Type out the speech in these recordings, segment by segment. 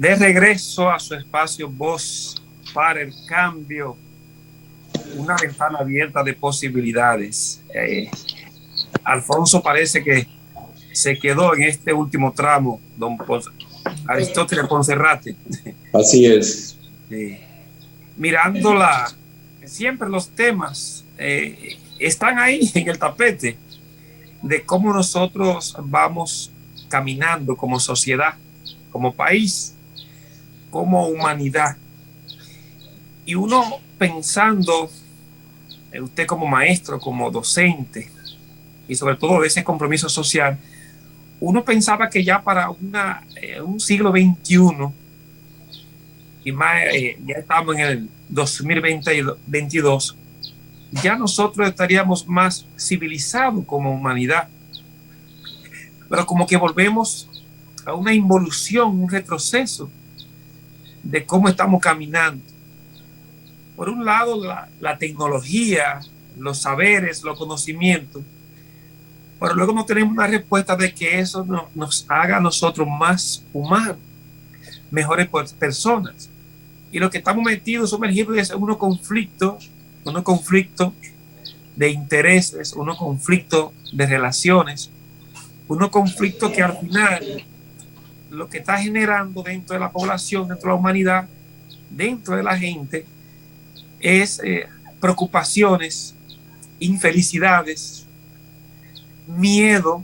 De regreso a su espacio Voz para el Cambio, una ventana abierta de posibilidades. Alfonso parece que se quedó en este último tramo, Aristóteles Ponserrate. Así es. Mirándola, siempre los temas están ahí en el tapete de cómo nosotros vamos caminando como sociedad, como país, como humanidad. Y uno pensando, usted como maestro, como docente, y sobre todo de ese compromiso social, uno pensaba que ya para un siglo XXI, y más, ya estamos en el 2022, ya nosotros estaríamos más civilizados como humanidad. Pero como que volvemos a una involución, un retroceso de cómo estamos caminando. Por un lado, la tecnología, los saberes, los conocimientos, pero luego no tenemos una respuesta de que eso nos haga a nosotros más humanos, mejores personas. Y lo que estamos metidos, sumergidos, es unos conflictos de intereses, unos conflictos de relaciones, unos conflictos que al final lo que está generando dentro de la población, dentro de la humanidad, dentro de la gente, es preocupaciones, infelicidades, miedo,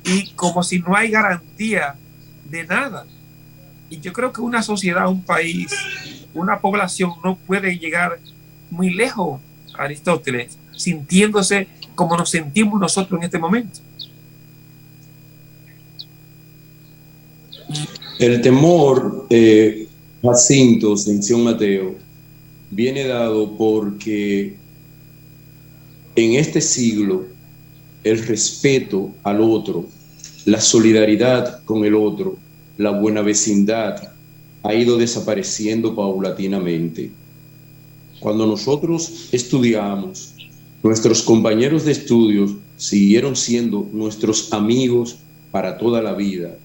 y como si no hay garantía de nada. Y yo creo que una sociedad, un país, una población no puede llegar muy lejos, Aristóteles, sintiéndose como nos sentimos nosotros en este momento. El temor, Jacinto, Ascensión Mateo, viene dado porque en este siglo el respeto al otro, la solidaridad con el otro, la buena vecindad ha ido desapareciendo paulatinamente. Cuando nosotros estudiamos, nuestros compañeros de estudios siguieron siendo nuestros amigos para toda la vida.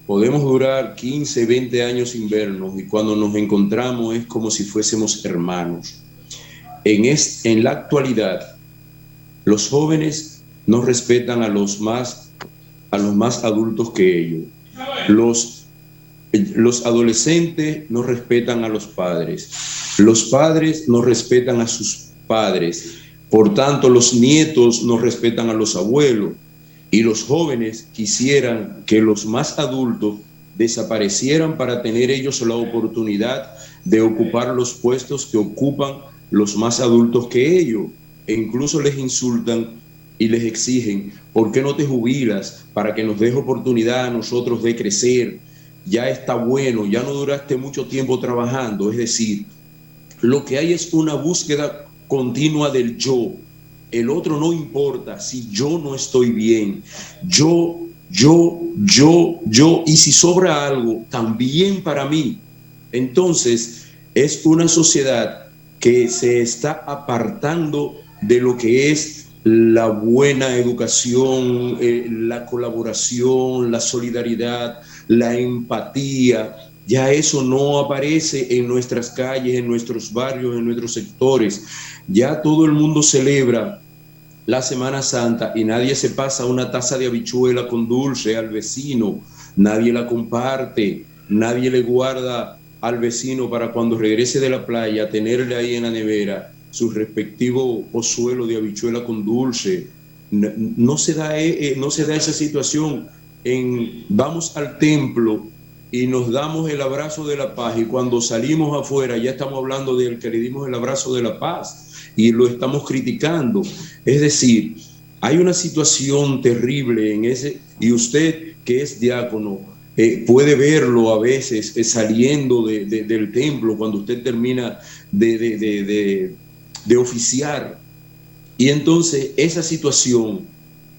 Podemos durar 15, 20 años sin vernos y cuando nos encontramos es como si fuésemos hermanos. En la actualidad, los jóvenes no respetan a los más adultos que ellos. Los adolescentes no respetan a los padres. Los padres no respetan a sus padres. Por tanto, los nietos no respetan a los abuelos. Y los jóvenes quisieran que los más adultos desaparecieran para tener ellos la oportunidad de ocupar los puestos que ocupan los más adultos que ellos. E incluso les insultan y les exigen, ¿por qué no te jubilas para que nos des oportunidad a nosotros de crecer? Ya está bueno, ya no duraste mucho tiempo trabajando. Es decir, lo que hay es una búsqueda continua del yo. El otro no importa si yo no estoy bien. Yo, y si sobra algo, también para mí. Entonces, es una sociedad que se está apartando de lo que es la buena educación, la colaboración, la solidaridad, la empatía. Ya eso no aparece en nuestras calles, en nuestros barrios, en nuestros sectores. Ya todo el mundo celebra la Semana Santa y nadie se pasa una taza de habichuela con dulce al vecino, nadie la comparte, nadie le guarda al vecino para cuando regrese de la playa tenerle ahí en la nevera su respectivo pozuelo de habichuela con dulce. No se da esa situación. Vamos al templo y nos damos el abrazo de la paz y cuando salimos afuera ya estamos hablando del que le dimos el abrazo de la paz y lo estamos criticando. Es decir, hay una situación terrible en ese, y usted que es diácono puede verlo a veces saliendo del templo cuando usted termina de oficiar. Y entonces esa situación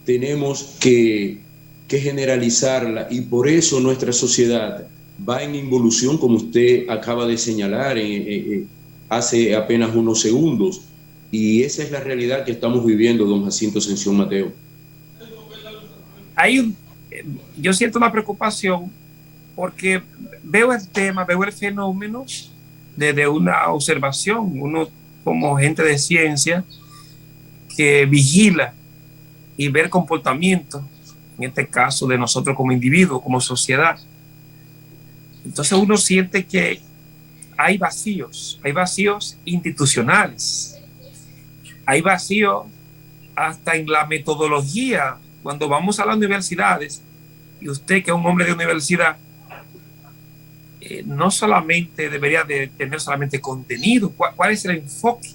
tenemos que generalizarla y por eso nuestra sociedad va en involución, como usted acaba de señalar hace apenas unos segundos. Y esa es la realidad que estamos viviendo, don Jacinto Ascensión Mateo. Yo siento una preocupación porque veo el tema, veo el fenómeno desde una observación, uno como gente de ciencia que vigila y ve el comportamiento, en este caso de nosotros como individuos, como sociedad. Entonces uno siente que hay vacíos institucionales, hay vacíos hasta en la metodología. Cuando vamos a las universidades, y usted que es un hombre de universidad, no solamente debería de tener solamente contenido. ¿Cuál es el enfoque?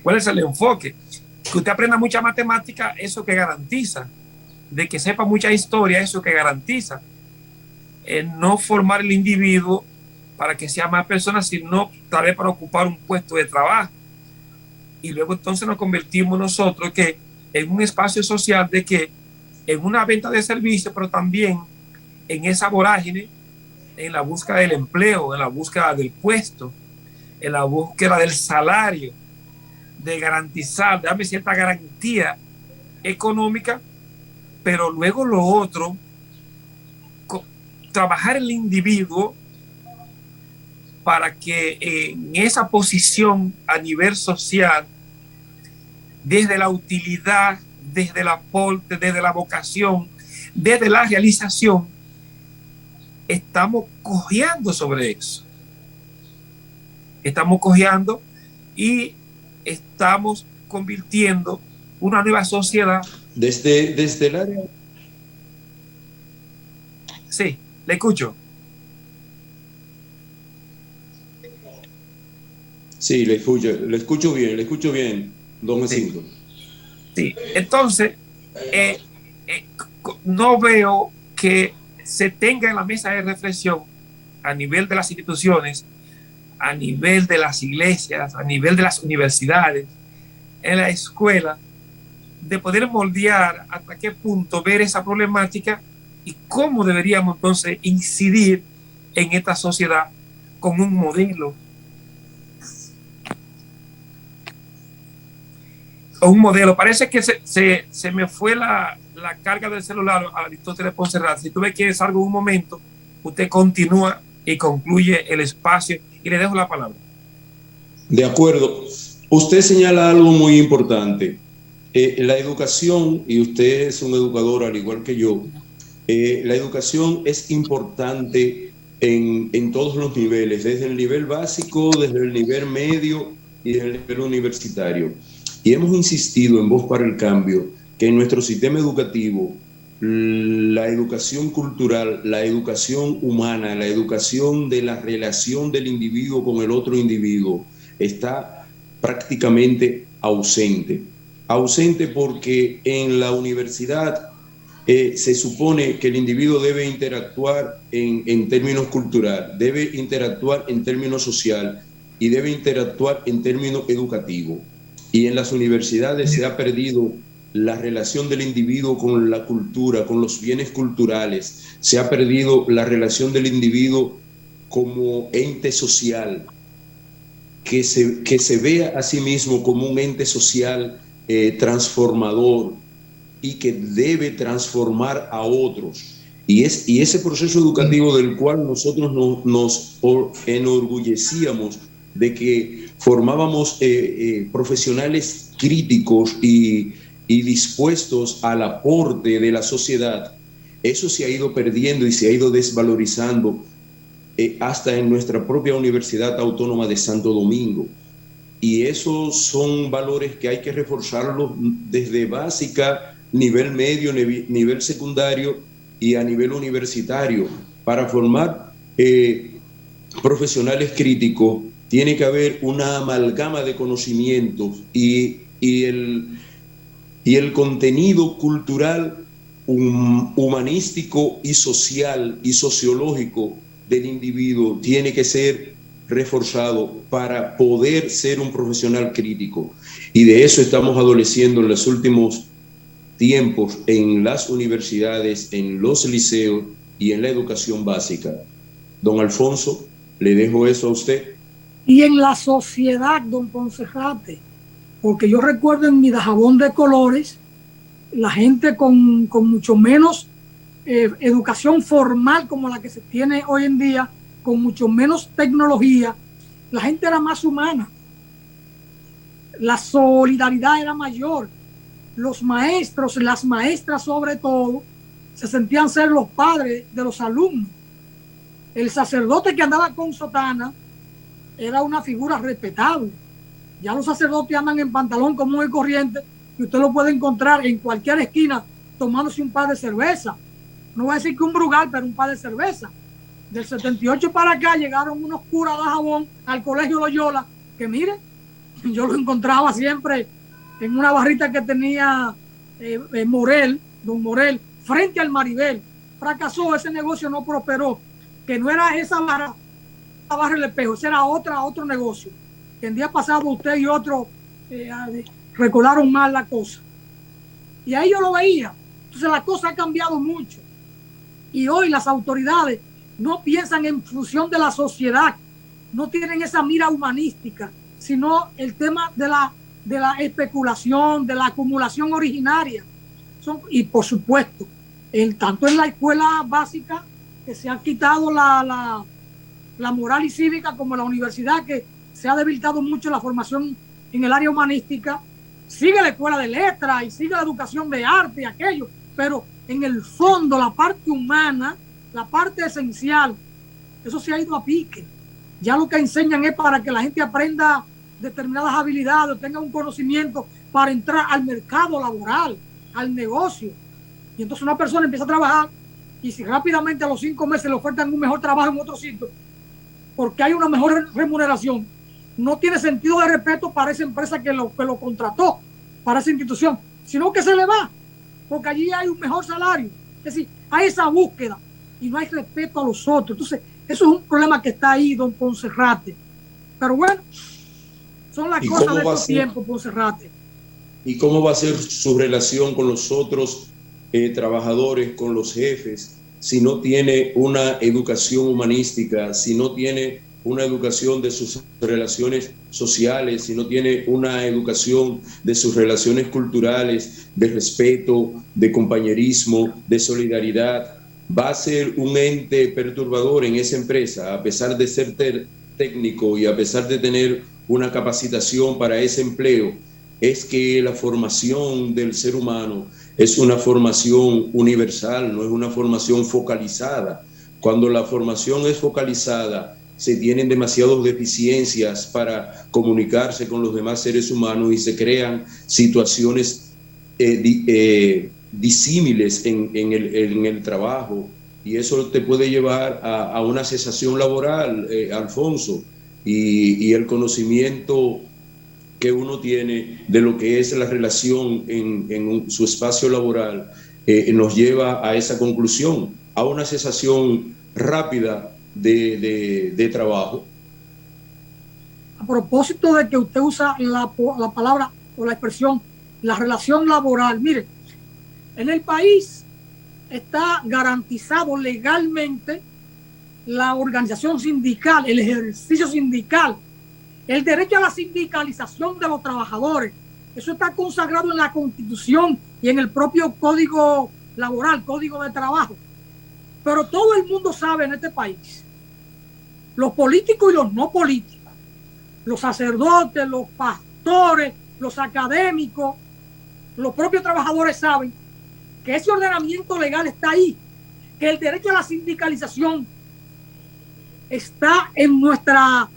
¿Cuál es el enfoque? Que usted aprenda mucha matemática, eso que garantiza. De que sepa mucha historia, eso que garantiza. No formar el individuo para que sea más persona, sino tal vez para ocupar un puesto de trabajo. Y luego entonces nos convertimos nosotros que en un espacio social de que en una venta de servicios, pero también en esa vorágine, en la búsqueda del empleo, en la búsqueda del puesto, en la búsqueda del salario, de garantizar, de darme cierta garantía económica, pero luego lo otro, trabajar el individuo para que en esa posición a nivel social, desde la utilidad, desde el aporte, desde la vocación, desde la realización, estamos cojeando sobre eso. Estamos cojeando y estamos convirtiendo una nueva sociedad. Desde el área. Sí, le escucho. Sí, le escucho bien, don Jacinto. Sí, entonces, no veo que se tenga en la mesa de reflexión a nivel de las instituciones, a nivel de las iglesias, a nivel de las universidades, en la escuela, de poder moldear hasta qué punto ver esa problemática y cómo deberíamos entonces incidir en esta sociedad con un modelo. O un modelo. Parece que se me fue la carga del celular a Aristóteles Ponserrat. Si tú me quieres algo un momento, usted continúa y concluye el espacio y le dejo la palabra. De acuerdo. Usted señala algo muy importante. La educación, y usted es un educador al igual que yo, la educación es importante en todos los niveles, desde el nivel básico, desde el nivel medio y desde el nivel universitario. Y hemos insistido en Voz para el Cambio que en nuestro sistema educativo la educación cultural, la educación humana, la educación de la relación del individuo con el otro individuo está prácticamente ausente. Ausente porque en la universidad se supone que el individuo debe interactuar en términos cultural, debe interactuar en términos social y debe interactuar en términos educativos. Y en las universidades se ha perdido la relación del individuo con la cultura, con los bienes culturales. Se ha perdido la relación del individuo como ente social, que se vea a sí mismo como un ente social transformador y que debe transformar a otros. Y ese proceso educativo del cual nosotros nos enorgullecíamos de que formábamos profesionales críticos y dispuestos al aporte de la sociedad, eso se ha ido perdiendo y se ha ido desvalorizando hasta en nuestra propia Universidad Autónoma de Santo Domingo. Y esos son valores que hay que reforzarlos desde básica, nivel medio, nivel secundario y a nivel universitario. Para formar profesionales críticos tiene que haber una amalgama de conocimientos y el contenido cultural, humanístico y social y sociológico del individuo tiene que ser reforzado para poder ser un profesional crítico. Y de eso estamos adoleciendo en los últimos tiempos en las universidades, en los liceos y en la educación básica. Don Alfonso, le dejo eso a usted. Y en la sociedad, don Ponserrate, porque yo recuerdo en mi Dajabón de Colores, la gente con mucho menos educación formal como la que se tiene hoy en día, con mucho menos tecnología, la gente era más humana, la solidaridad era mayor, los maestros, las maestras sobre todo, se sentían ser los padres de los alumnos. El sacerdote que andaba con sotana era una figura respetable. Ya los sacerdotes andan en pantalón común y corriente y usted lo puede encontrar en cualquier esquina tomándose un par de cerveza. No voy a decir que un Brugal, pero un par de cerveza. Del 78 para acá llegaron unos curas de jabón al colegio Loyola, que mire, yo lo encontraba siempre en una barrita que tenía don Morel, frente al Maribel. Fracasó, ese negocio no prosperó, que no era esa barra el espejo, ese era otro negocio. Que el día pasado usted y otro recordaron mal la cosa. Y ahí yo lo veía. Entonces la cosa ha cambiado mucho. Y hoy las autoridades no piensan en función de la sociedad, no tienen esa mira humanística, sino el tema de la especulación, de la acumulación originaria. Y por supuesto, tanto en la escuela básica, que se ha quitado la moral y cívica, como en la universidad, que se ha debilitado mucho la formación en el área humanística, sigue la escuela de letras y sigue la educación de arte y aquello, pero en el fondo la parte humana, la parte esencial, eso se ha ido a pique. Ya lo que enseñan es para que la gente aprenda determinadas habilidades, tenga un conocimiento para entrar al mercado laboral, al negocio. Y entonces una persona empieza a trabajar y si rápidamente a los 5 meses le ofertan un mejor trabajo en otro sitio, porque hay una mejor remuneración, no tiene sentido de respeto para esa empresa que lo contrató, para esa institución, sino que se le va, porque allí hay un mejor salario. Es decir, hay esa búsqueda y no hay respeto a los otros. Entonces, eso es un problema que está ahí, don Ponserrate. Pero bueno, son las cosas de estos tiempos, Ponserrate. ¿Y cómo va a ser su relación con los otros trabajadores, con los jefes, si no tiene una educación humanística, si no tiene una educación de sus relaciones sociales, si no tiene una educación de sus relaciones culturales, de respeto, de compañerismo, de solidaridad? Va a ser un ente perturbador en esa empresa, a pesar de ser técnico y a pesar de tener una capacitación para ese empleo. Es que la formación del ser humano es una formación universal, no es una formación focalizada. Cuando la formación es focalizada, se tienen demasiadas deficiencias para comunicarse con los demás seres humanos y se crean situaciones disímiles en el trabajo, y eso te puede llevar a una cesación laboral, Alfonso, y el conocimiento que uno tiene de lo que es la relación en su espacio laboral nos lleva a esa conclusión, a una cesación rápida de trabajo. A propósito de que usted usa la palabra o la expresión, la relación laboral, mire, en el país está garantizado legalmente la organización sindical, el ejercicio sindical, el derecho a la sindicalización de los trabajadores. Eso está consagrado en la Constitución y en el propio Código Laboral, Código de Trabajo. Pero todo el mundo sabe en este país, los políticos y los no políticos, los sacerdotes, los pastores, los académicos, los propios trabajadores saben que ese ordenamiento legal está ahí, que el derecho a la sindicalización está en nuestra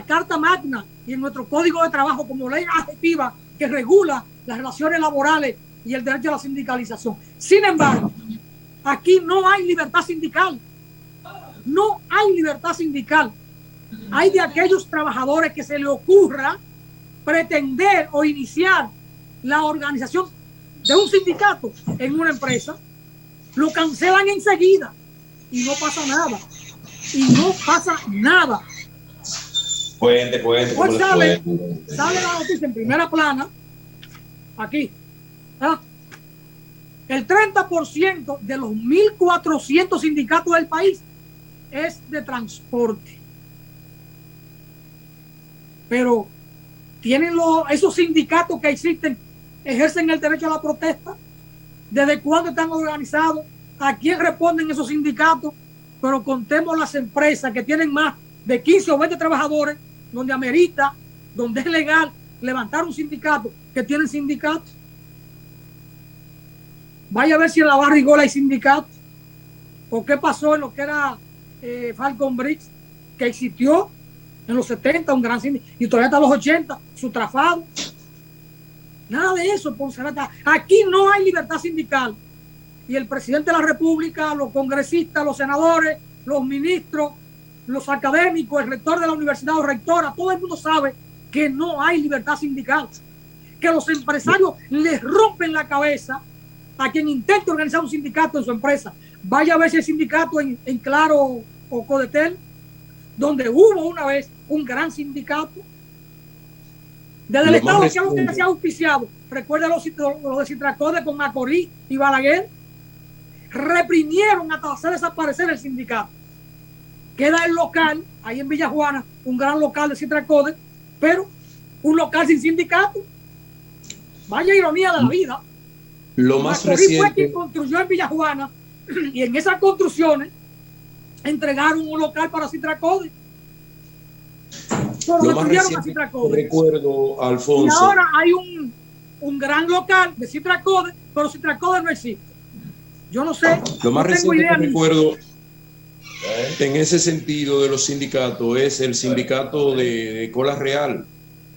Carta Magna y en nuestro Código de Trabajo como ley adjetiva que regula las relaciones laborales y el derecho a la sindicalización. Sin embargo, aquí no hay libertad sindical. No hay libertad sindical. Hay de aquellos trabajadores que se le ocurra pretender o iniciar la organización de un sindicato en una empresa, lo cancelan enseguida y no pasa nada. Y no pasa nada. Pues sale la noticia en primera plana, aquí, ¿ah? El 30% de los 1.400 sindicatos del país es de transporte. Pero tienen esos sindicatos que existen, ejercen el derecho a la protesta. ¿Desde cuándo están organizados? a quién responden esos sindicatos, pero contemos las empresas que tienen más de 15 o 20 trabajadores, donde amerita, donde es legal levantar un sindicato, que tienen sindicatos. Vaya a ver si en la Barrigola hay sindicatos, o qué pasó en lo que era Falcon Bricks, que existió en los 70, un gran sindicato, y todavía hasta los 80, su trafado. Nada de eso, Poncerrate. Aquí no hay libertad sindical. Y el presidente de la República, los congresistas, los senadores, los ministros, los académicos, el rector de la universidad o rectora, todo el mundo sabe que no hay libertad sindical. Que los empresarios les rompen la cabeza a quien intente organizar un sindicato en su empresa. Vaya a ver si el sindicato en Claro o Codetel, donde hubo una vez un gran sindicato. Desde el Estado que se ha auspiciado, recuerda los de Citracode con Macorís y Balaguer, reprimieron hasta hacer desaparecer el sindicato. Queda el local, ahí en Villa Juana, un gran local de Citracode, pero un local sin sindicato. Vaya ironía de la vida. Lo más Macorís reciente fue quien construyó en Villa Juana, y en esas construcciones entregaron un local para Citracode. Lo más reciente recuerdo, Alfonso. Y ahora hay un gran local de Citracode, pero Citracode no existe. Yo no sé. Lo más no tengo reciente idea que recuerdo en ese sentido de los sindicatos es el sindicato de Cola Real,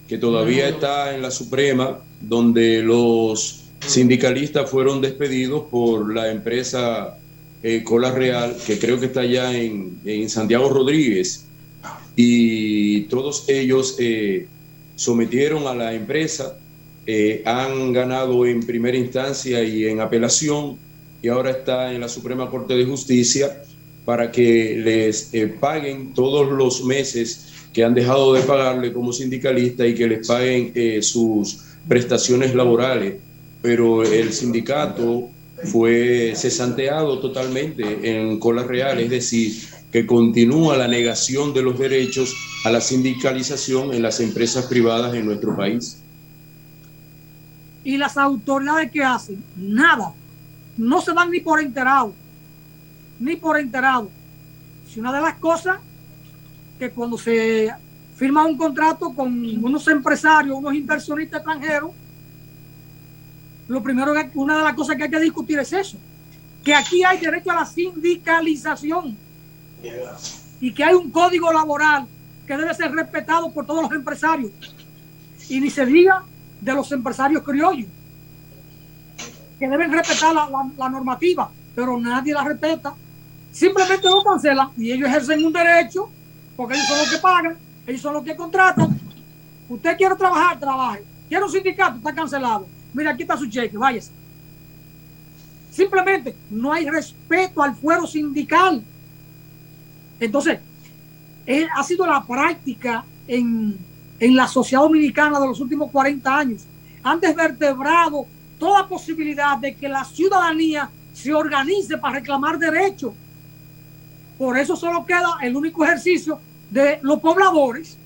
que todavía está en la Suprema, donde los sindicalistas fueron despedidos por la empresa Cola Real, que creo que está allá en Santiago Rodríguez. Y todos ellos sometieron a la empresa, han ganado en primera instancia y en apelación, y ahora está en la Suprema Corte de Justicia para que les paguen todos los meses que han dejado de pagarle como sindicalista y que les paguen sus prestaciones laborales. Pero el sindicato fue cesanteado totalmente en Cola Real, es decir, que continúa la negación de los derechos a la sindicalización en las empresas privadas en nuestro país. ¿Y las autoridades qué hacen? Nada. No se dan ni por enterado. Ni por enterado. Si una de las cosas que cuando se firma un contrato con unos empresarios, unos inversionistas extranjeros, lo primero que una de las cosas que hay que discutir es eso, que aquí hay derecho a la sindicalización y que hay un código laboral que debe ser respetado por todos los empresarios, y ni se diga de los empresarios criollos, que deben respetar la normativa, pero nadie la respeta. Simplemente lo cancelan y ellos ejercen un derecho porque ellos son los que pagan, ellos son los que contratan. Usted quiere trabajar, trabaje. Quiere un sindicato, está cancelado. Mira, aquí está su cheque, váyase. Simplemente no hay respeto al fuero sindical. Entonces, ha sido la práctica en la sociedad dominicana de los últimos 40 años. Han desvertebrado toda posibilidad de que la ciudadanía se organice para reclamar derechos. Por eso solo queda el único ejercicio de los pobladores,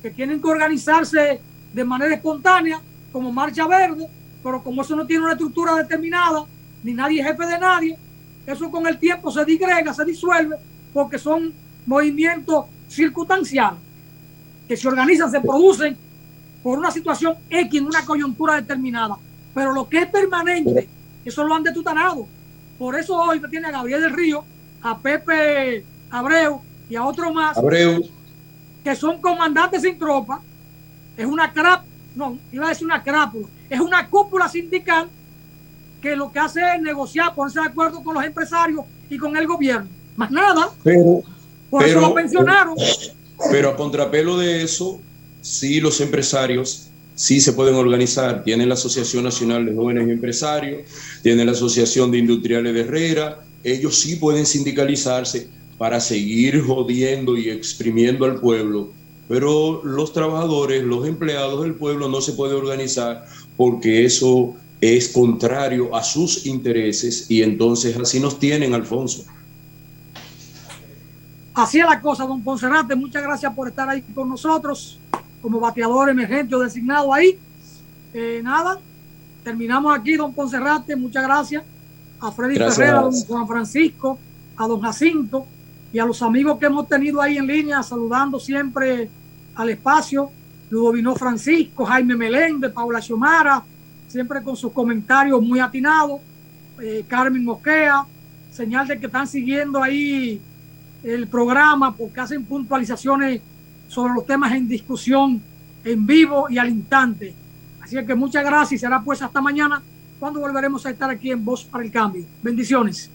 que tienen que organizarse de manera espontánea, como Marcha Verde, pero como eso no tiene una estructura determinada, ni nadie es jefe de nadie, eso con el tiempo se digrega, se disuelve, porque son movimientos circunstanciales, que se organizan, se producen por una situación X en una coyuntura determinada. Pero lo que es permanente, eso lo han detutanado. Por eso hoy me tiene a Gabriel del Río, a Pepe Abreu y a otro más, que son comandantes sin tropa. Es una crápula, es una cúpula sindical que lo que hace es negociar, ponerse de acuerdo con los empresarios y con el gobierno. Más nada. Por eso lo pensionaron. Pero a contrapelo de eso, sí, los empresarios sí se pueden organizar. Tienen la Asociación Nacional de Jóvenes Empresarios, tienen la Asociación de Industriales de Herrera. Ellos sí pueden sindicalizarse para seguir jodiendo y exprimiendo al pueblo. Pero los trabajadores, los empleados del pueblo no se pueden organizar porque eso es contrario a sus intereses, y entonces así nos tienen, Alfonso. Así es la cosa, don Poncerrate. Muchas gracias por estar ahí con nosotros como bateador emergente o designado ahí. Nada, terminamos aquí, don Poncerrate. Muchas gracias. a Freddy Gracias. Ferreira, a don Juan Francisco, a don Jacinto y a los amigos que hemos tenido ahí en línea, saludando siempre al espacio, Ludovino Francisco, Jaime Meléndez, Paula Xiomara, siempre con sus comentarios muy atinados, Carmen Mosquea, señal de que están siguiendo ahí el programa porque hacen puntualizaciones sobre los temas en discusión en vivo y al instante. Así que muchas gracias y será pues hasta mañana cuando volveremos a estar aquí en Voz para el Cambio. Bendiciones.